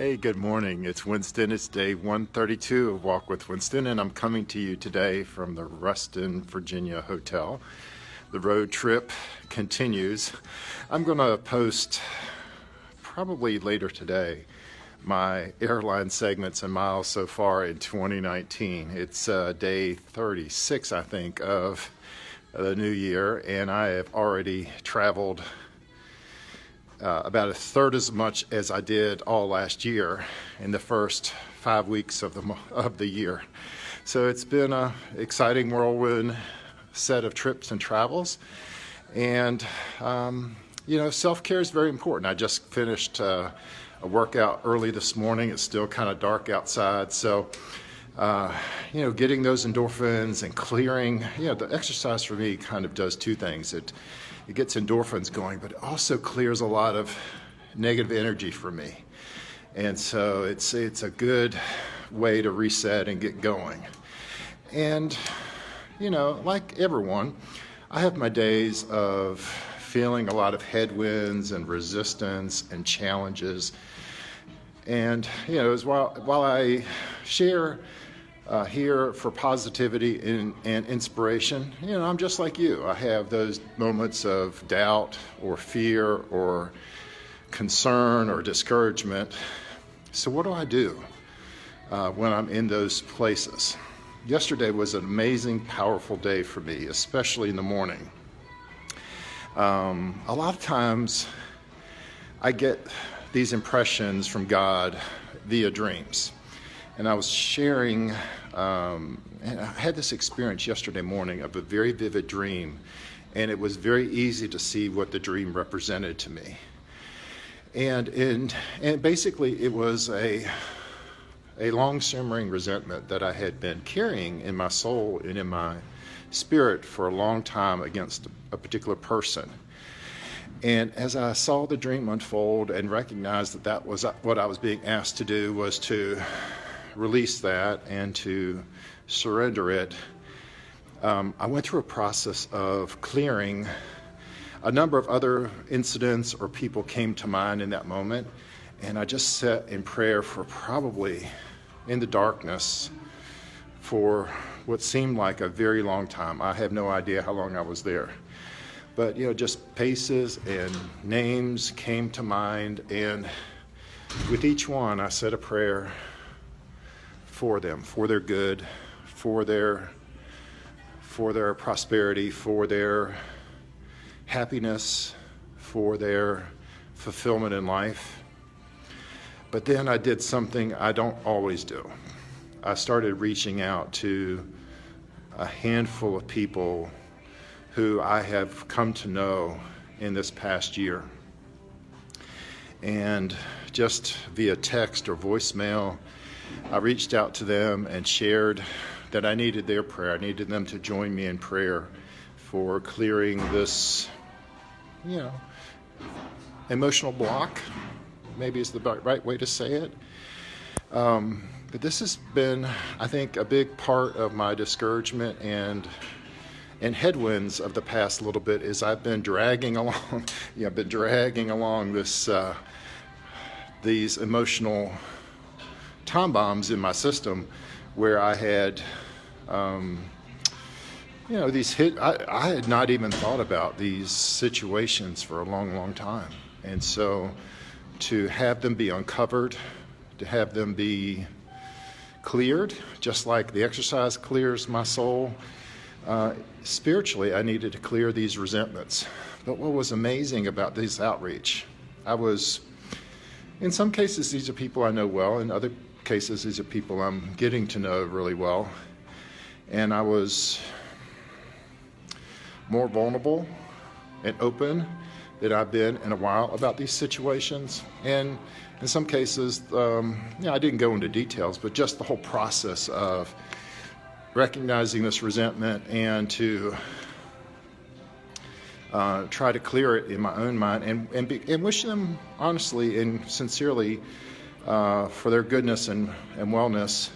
Hey, good morning. It's Winston. It's day 132 of Walk with Winston, and I'm coming to you today from the Reston, Virginia hotel. The road trip continues. I'm going to post probably later today my airline segments and miles so far in 2019. It's day 36, I think, of the new year, and I have already traveled about a third as much as I did all last year in the first 5 weeks of the year. So it's been an exciting whirlwind set of trips and travels. And, self-care is very important. I just finished a workout early this morning. It's still kind of dark outside. So, getting those endorphins and clearing, the exercise for me kind of does two things. It gets endorphins going, but it also clears a lot of negative energy for me. And so it's a good way to reset and get going. And, like everyone, I have my days of feeling a lot of headwinds and resistance and challenges. And, as while I share here for positivity and inspiration, I'm just like you. I have those moments of doubt or fear or concern or discouragement. So what do I do when I'm in those places? Yesterday was an amazing, powerful day for me, especially in the morning. A lot of times I get these impressions from God via dreams. And I was sharing, and I had this experience yesterday morning of a very vivid dream, and it was very easy to see what the dream represented to me. And basically it was a long simmering resentment that I had been carrying in my soul and in my spirit for a long time against a particular person. And as I saw the dream unfold and recognized that was what I was being asked to do, was to release that and to surrender it, I went through a process of clearing. A number of other incidents or people came to mind in that moment, and I just sat in prayer for probably in the darkness for what seemed like a very long time. I have no idea how long I was there. But, just faces and names came to mind, and with each one I said a prayer for them, for their good, for their prosperity, for their happiness, for their fulfillment in life. But then I did something I don't always do. I started reaching out to a handful of people who I have come to know in this past year. And just via text or voicemail, I reached out to them and shared that I needed their prayer. I needed them to join me in prayer for clearing this, emotional block, maybe is the right way to say it. But this has been, I think, a big part of my discouragement and headwinds of the past little bit is I've been dragging along, this these emotional time bombs in my system where I had, these I had not even thought about these situations for a long, long time. And so to have them be uncovered, to have them be cleared, just like the exercise clears my soul, spiritually, I needed to clear these resentments. But what was amazing about this outreach, in some cases, these are people I know well. In other cases, these are people I'm getting to know really well. And I was more vulnerable and open than I've been in a while about these situations. And in some cases, I didn't go into details, but just the whole process of recognizing this resentment and to try to clear it in my own mind and wish them honestly and sincerely for their goodness and wellness,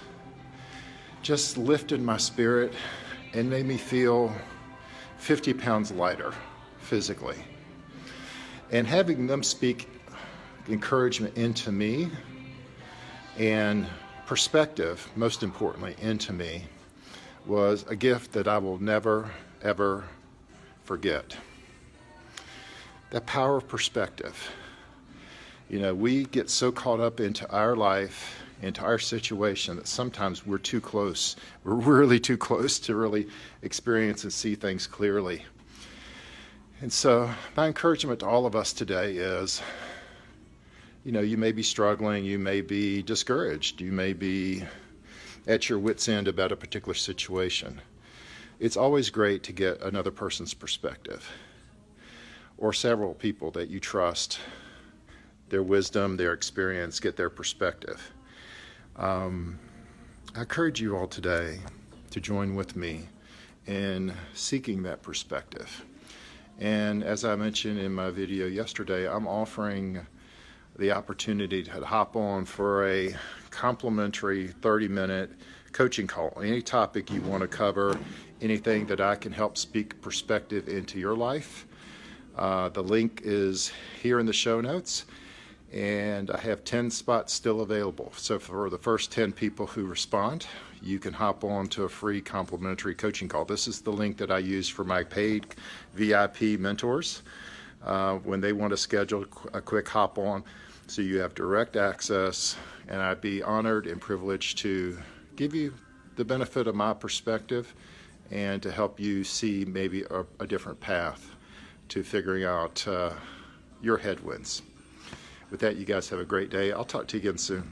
just lifted my spirit and made me feel 50 pounds lighter physically. And having them speak encouragement into me And perspective, most importantly, into me, was a gift that I will never, ever forget. The power of perspective. You know, we get so caught up into our life, into our situation, that sometimes we're too close. We're really too close to really experience and see things clearly. And so my encouragement to all of us today is, you know, you may be struggling, you may be discouraged, you may be at your wit's end about a particular situation. It's always great to get another person's perspective, or several people that you trust, their wisdom, their experience, get their perspective. I encourage you all today to join with me in seeking that perspective. And as I mentioned in my video yesterday, I'm offering the opportunity to hop on for a complimentary 30-minute coaching call. Any topic you want to cover, anything that I can help speak perspective into your life. The link is here in the show notes, and I have 10 spots still available. So for the first 10 people who respond, you can hop on to a free complimentary coaching call. This is the link that I use for my paid VIP mentors when they want to schedule a quick hop on. So you have direct access, and I'd be honored and privileged to give you the benefit of my perspective and to help you see maybe a different path to figuring out your headwinds. With that, you guys have a great day. I'll talk to you again soon.